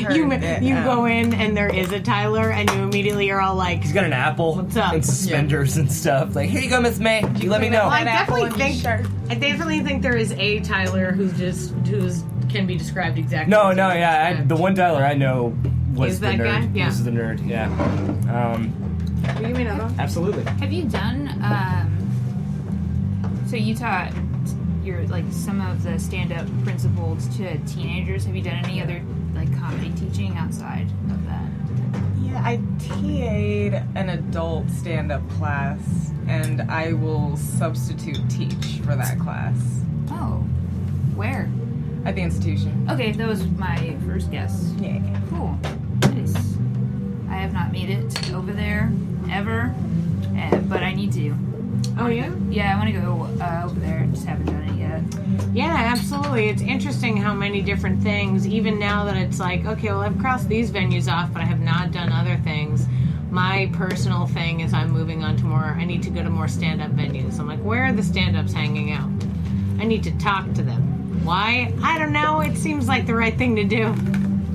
You go in and there is a Tyler, and you immediately are all like, he's got an apple. What's up? And suspenders and stuff. Like, here you go, Miss May. You let me know. Well, I definitely think there is a Tyler who's can be described exactly. No, the one Tyler I know was the that nerd. guy? Yeah. Was the nerd. Yeah. Will you give me another one? Absolutely. Have you done? So you taught some of the stand-up principles to teenagers. Have you done any other comedy teaching outside of that? Yeah, I TA'd an adult stand-up class, and I will substitute teach for that class. Oh, where? At the institution. Okay, that was my first guess. Yeah. Cool. Nice. I have not made it over there ever, but I need to. Oh, yeah? Yeah, I want to go over there. Just haven't done it yet. Yeah, absolutely. It's interesting how many different things, even now that it's like, okay, well, I've crossed these venues off, but I have not done other things. My personal thing is I'm moving on to I need to go to more stand-up venues. I'm like, where are the stand-ups hanging out? I need to talk to them. Why? I don't know. It seems like the right thing to do.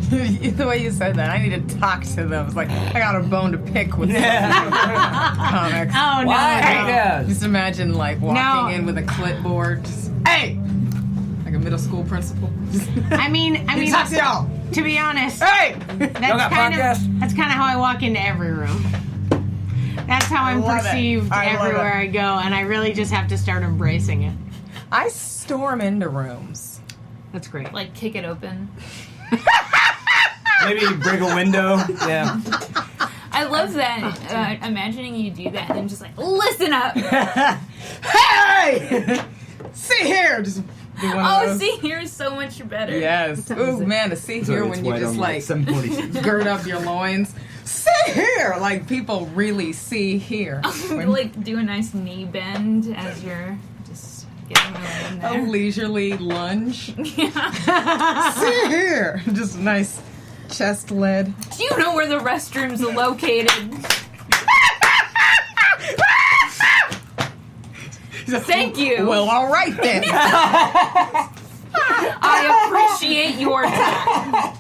The way you said that, I need to talk to them. It's like, I got a bone to pick with comics. Oh, no. Why? Just imagine, walking in with a clipboard. Just, hey! Like a middle school principal. I mean, talk to y'all. To be honest, Hey! that's kind of how I walk into every room. That's how I'm perceived everywhere I go, and I really just have to start embracing it. I storm into rooms. That's great. Kick it open. Maybe break a window. Yeah. I love that. Imagining you do that and then just listen up. Hey! See here! Just do one of those. See here is so much better. Yes. Ooh, man, to see here when you just gird up your loins. See here! People really see here. Do a nice knee bend as you're just getting in there. A leisurely lunge. Yeah. See here! Just nice chest lead. Do you know where the restrooms are located? Thank you. Well, all right then. I appreciate your time.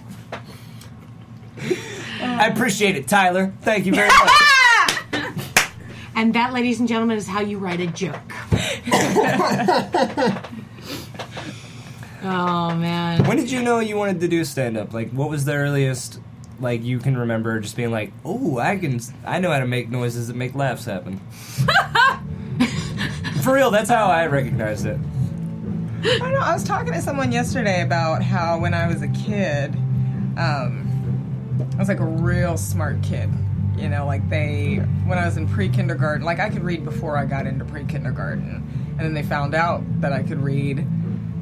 I appreciate it, Tyler. Thank you very much. And that, ladies and gentlemen, is how you write a joke. Oh, man. When did you know you wanted to do stand-up? What was the earliest, you can remember just being like, oh, I know how to make noises that make laughs happen. For real, that's how I recognized it. I don't know. I was talking to someone yesterday about how when I was a kid, I was a real smart kid. When I was in pre-kindergarten, I could read before I got into pre-kindergarten. And then they found out that I could read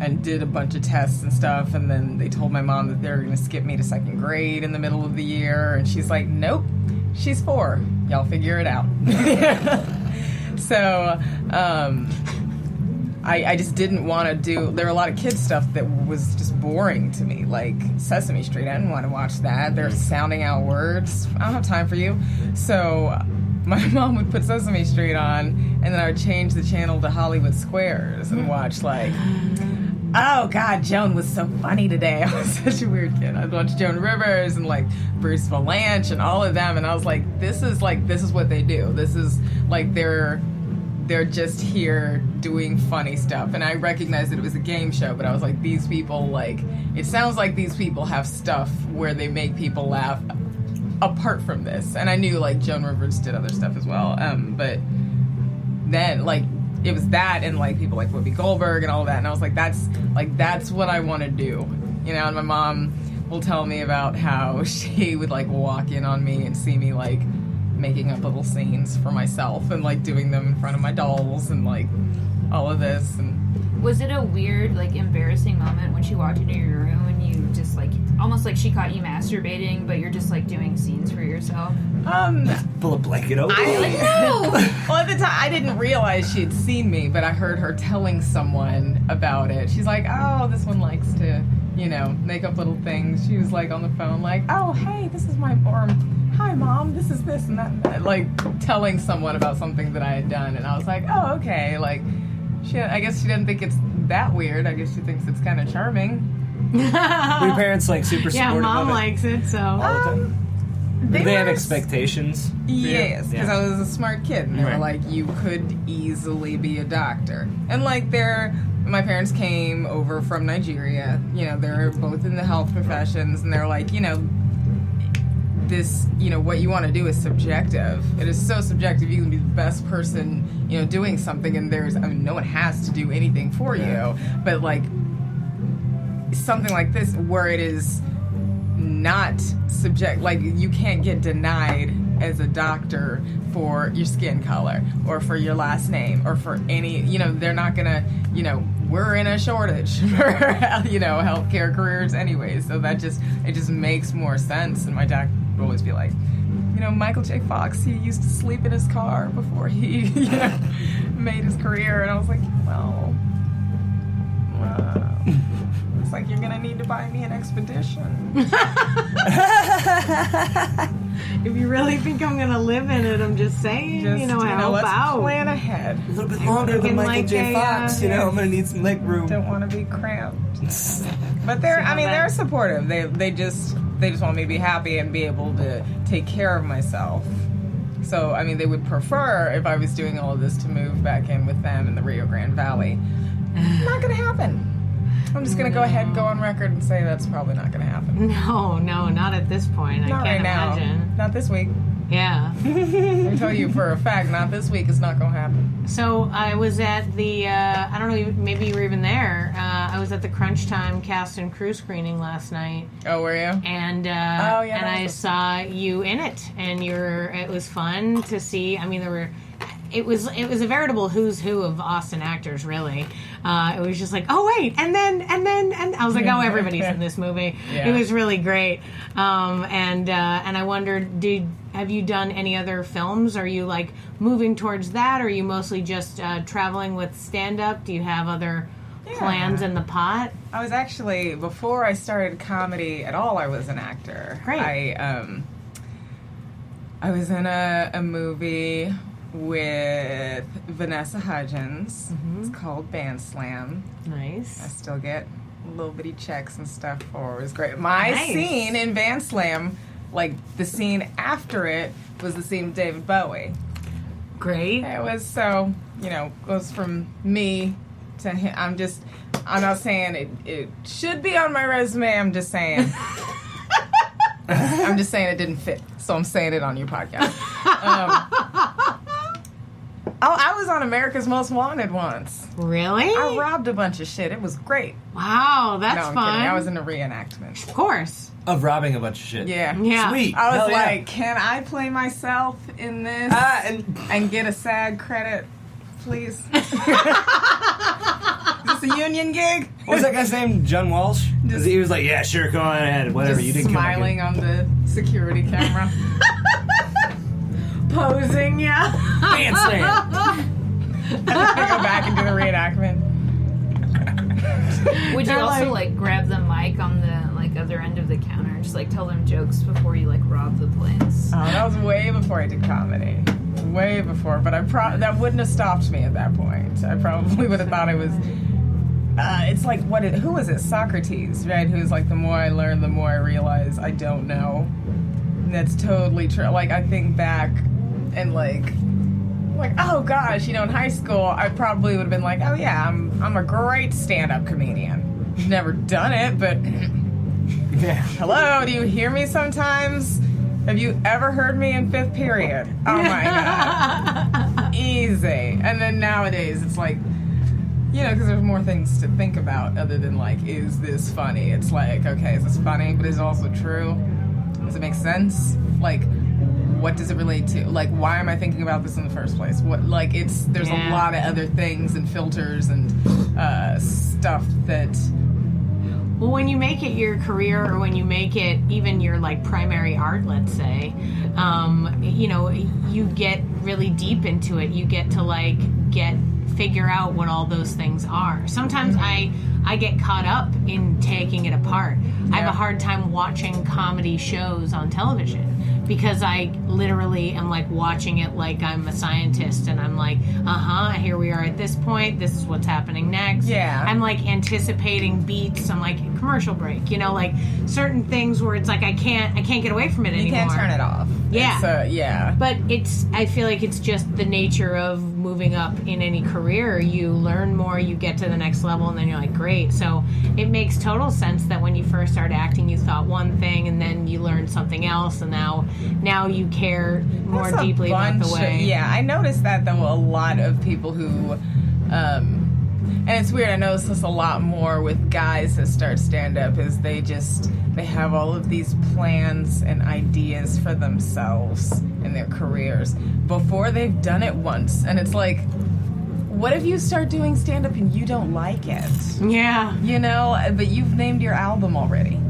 and did a bunch of tests and stuff. And then they told my mom that they were going to skip me to second grade in the middle of the year. And she's like, nope, she's 4. Y'all figure it out. So, I just didn't want to do... There were a lot of kids stuff that was just boring to me, like Sesame Street. I didn't want to watch that. They're sounding out words. I don't have time for you. So my mom would put Sesame Street on, and then I would change the channel to Hollywood Squares and watch, oh, God, Joan was so funny today. I was such a weird kid. I'd watch Joan Rivers and, Bruce Valanche and all of them, and I was like, this is what they do. This is, they're just here doing funny stuff. And I recognized that it was a game show, but I was like, these people, it sounds like these people have stuff where they make people laugh apart from this. And I knew, Joan Rivers did other stuff as well. But then, it was that and, people like Whoopi Goldberg and all of that. And I was like, that's what I want to do. And my mom will tell me about how she would, walk in on me and see me, making up little scenes for myself and doing them in front of my dolls and all of this. And was it a weird embarrassing moment when she walked into your room and you just almost like she caught you masturbating, but you're just doing scenes for yourself? Pull a blanket over. No. Well, at the time I didn't realize she had seen me, but I heard her telling someone about it. She's like, oh, this one likes to make up little things. She was on the phone oh, hey, this is my hi, Mom, this is this and that. Telling someone about something that I had done. And I was like, oh, okay. I guess she didn't think it's that weird. I guess she thinks it's kind of charming. Were your parents like super Yeah, supportive mom of it likes it, so. all the time? Did they have were- expectations? for you? Yes, because Yeah. I was a smart kid, and they were Right. like, "You could easily be a doctor." And like, my parents came over from Nigeria. You know, they're both in the health professions, and they're like, this, what you want to do is subjective. It is so subjective. You can be the best person, doing something, and no one has to do anything for you. But like something like this, where it is not like you can't get denied as a doctor for your skin color or for your last name or for any, they're not gonna, we're in a shortage for, healthcare careers anyway. So it just makes more sense. And my dad would always be like, Michael J. Fox, he used to sleep in his car before he, made his career. And I was like, well, it's like, you're gonna need to buy me an expedition. If you really think I'm gonna live in it, I'm just saying, help let's out. plan ahead. A little bit longer than thinking Michael like J. a, Fox, I'm gonna need some leg room. Don't want to be cramped. But they're supportive. They just want me to be happy and be able to take care of myself. So, they would prefer, if I was doing all of this, to move back in with them in the Rio Grande Valley. Not gonna happen. I'm just gonna go ahead and go on record and say that's probably not gonna happen. No, not at this point. Not I can't right imagine. now. Not this week. Yeah. I can tell you for a fact, not this week. It's not gonna happen. So I was at the, I don't know, maybe you were even there. I was at the Crunch Time cast and crew screening last night. Oh, were you? And yeah, and I saw you in it, and it was fun to see. It was a veritable who's who of Austin actors, really. It was just like, oh wait, and then I was like, oh, everybody's in this movie. Yeah. It was really great. And I wondered, have you done any other films? Are you like moving towards that? Or are you mostly just traveling with stand up? Do you have other plans in the pot? I was actually, before I started comedy at all, I was an actor. Great. I was in a movie with Vanessa Hudgens. Mm-hmm. It's called Band Slam. I Nice. still get little bitty checks and stuff for it. It was great. My Nice. scene in Band Slam, like the scene after it, was the scene with David Bowie. Great. It was so, goes from me to him. I'm not saying it should be on my resume. I'm just saying. I'm just saying it didn't fit. So I'm saying it on your podcast. I was on America's Most Wanted once. Really? I robbed a bunch of shit. It was great. Wow, that's No, I'm fun. kidding. I was in a reenactment. Of course. Of robbing a bunch of shit. Yeah. Yeah. Sweet. I was Hell yeah. like, can I play myself in this and get a SAG credit, please? Is this a union gig? What was that guy's name? John Walsh? Just- He was like, yeah, sure, go on ahead. Whatever, Just you didn't smiling on the security camera. Posing, yeah. Band Slam. I go back and do the reenactment. Would you They're also like- like grab the mic on the other end of the counter and just like tell them jokes before you like rob the place? Oh, that was way before I did comedy. Way before, but that wouldn't have stopped me at that point. I probably would have thought it was. It's like who was it? Socrates, right? Who's like, the more I learn, the more I realize I don't know. And that's totally true. Like, I think back and like, oh gosh, in high school, I probably would have been like, oh yeah, I'm a great stand-up comedian. Never done it, but Yeah. hello, do you hear me sometimes? Have you ever heard me in fifth period? Oh my god. Easy. And then nowadays, it's like, because there's more things to think about other than like, is this funny? It's like, okay, is this funny, but is it also true? Does it make sense? Like, what does it relate to? Like, why am I thinking about this in the first place? There's a lot of other things and filters and stuff that. Well, when you make it your career, or when you make it even your like primary art, let's say, you get really deep into it. You get to like get figure out what all those things are. Sometimes I get caught up in taking it apart. I have a hard time watching comedy shows on television because I literally am like watching it like I'm a scientist, and I'm like, here we are at this point, this is what's happening next. Yeah. I'm like anticipating beats. I'm like, commercial break, like certain things where it's like I can't get away from it anymore. You can't turn it off. Yeah. But I feel like it's just the nature of moving up in any career. You learn more, you get to the next level, and then you're like, great. So it makes total sense that when you first started acting, you thought one thing, and then you learned something else, and now you care more deeply about the way. I noticed that, though, a lot of people who... and it's weird, I notice this a lot more with guys that start stand-up, is they have all of these plans and ideas for themselves and their careers before they've done it once. And it's like, what if you start doing stand-up and you don't like it? Yeah. But you've named your album already.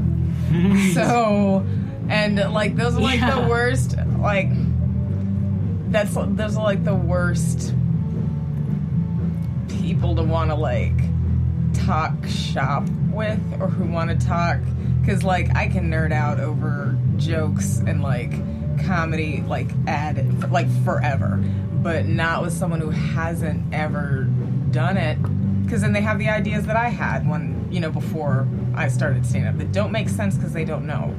So, and, like, those are, like, the worst, like, those are, like, the worst people to want to, like, talk shop with, or who want to talk, because, like, I can nerd out over jokes and, like, comedy, like, like, forever, but not with someone who hasn't ever done it, because then they have the ideas that I had when, before I started stand-up that don't make sense because they don't know.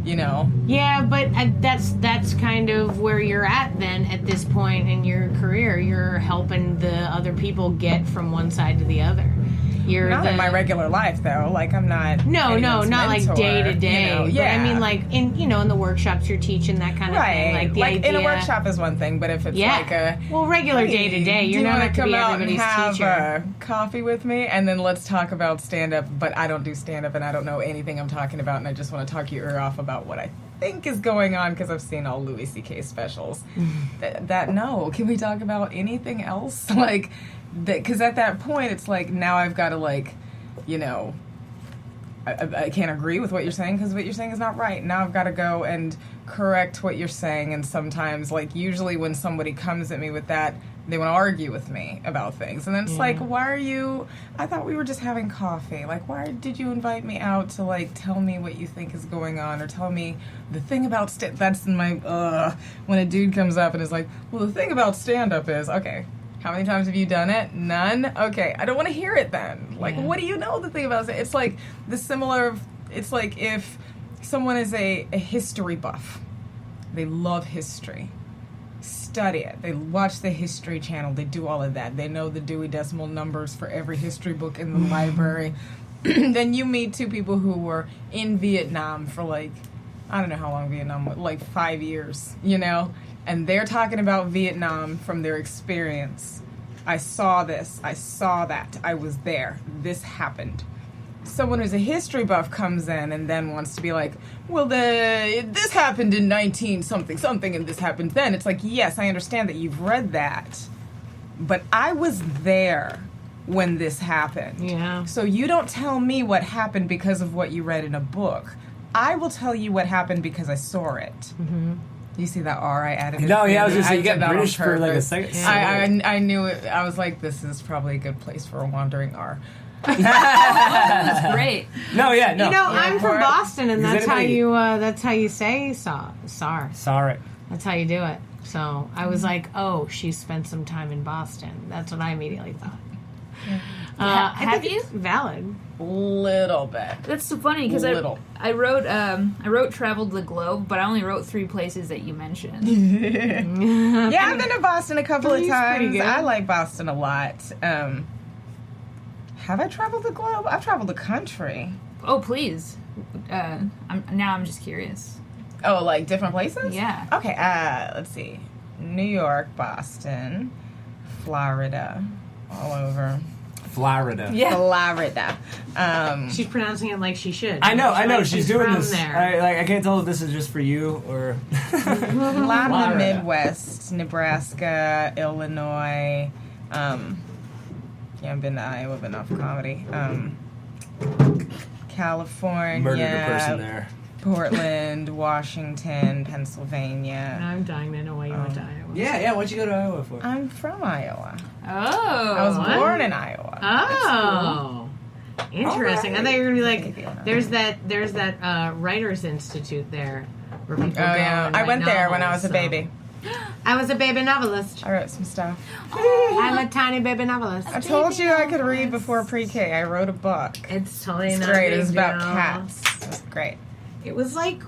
Yeah, but that's kind of where you're at then at this point in your career. You're helping the other people get from one side to the other. You're not in my regular life, though. Like, I'm not. No, not mentor, like day to day. Yeah. But I mean, like in the workshops you're teaching, that kind of thing. Like the idea. In a workshop is one thing, but if it's like a regular day to day, you're not going to be everybody's teacher. Have coffee with me, and then let's talk about stand up. But I don't do stand up, and I don't know anything I'm talking about, and I just want to talk your ear off about what I think is going on because I've seen all Louis C.K. specials. No, can we talk about anything else? Like. Because at that point, it's like, now I've got to, like, I can't agree with what you're saying because what you're saying is not right. Now I've got to go and correct what you're saying. And sometimes, like, usually when somebody comes at me with that, they want to argue with me about things. And then it's like, I thought we were just having coffee. Like, why did you invite me out to, like, tell me what you think is going on, or tell me the thing about that's in my, when a dude comes up and is like, well, the thing about stand-up is, okay, how many times have you done it? None? Okay, I don't want to hear it then. Like, what do you know the thing about it? It's like it's like if someone is a history buff. They love history. Study it. They watch the History Channel. They do all of that. They know the Dewey Decimal Numbers for every history book in the library. Then you meet two people who were in Vietnam for, like, I don't know how long Vietnam was, like 5 years, And they're talking about Vietnam from their experience. I saw this. I saw that. I was there. This happened. Someone who's a history buff comes in and then wants to be like, well, this happened in 19-something, and this happened then. It's like, yes, I understand that you've read that, but I was there when this happened. Yeah. So you don't tell me what happened because of what you read in a book. I will tell you what happened because I saw it. Mm-hmm. You see that R I added? No, I was just saying, you get British for like a second. Yeah. I knew it. I was like, this is probably a good place for a wandering R. That's great. No. I'm from Boston, and that's how you say "sar." Sorry. That's how you do it. So I was like, oh, she spent some time in Boston. That's what I immediately thought. Have you? Valid. Little bit. That's so funny because I wrote traveled the globe, but I only wrote 3 places that you mentioned. Yeah, I've been to Boston a couple of times. Good. I like Boston a lot. Have I traveled the globe? I've traveled the country. Oh, please. I'm just curious. Oh, like different places? Yeah. Okay, let's see. New York, Boston, Florida, all over. Florida. Yeah. Florida. She's pronouncing it like she should. I know. Like she's doing from this. there. I can't tell if this is just for you or. A lot in the Midwest, Nebraska, Illinois. I've been to Iowa, but not for comedy. California. Murdered a person there. Portland, Washington, Pennsylvania. I'm dying to know why you went to Iowa. Yeah. What'd you go to Iowa for? I'm from Iowa. Oh. I was born in Iowa. Oh, interesting. I thought you were gonna be like, Maybe not. there's that Writers Institute there where people go. Oh yeah, and I write went there when I novels, was a so- baby. I was a baby novelist. I wrote some stuff. I'm a tiny baby novelist. I told you I could read before pre-K. I wrote a book. It's totally It's not great. a It was big about deal. cats. It was great. It was like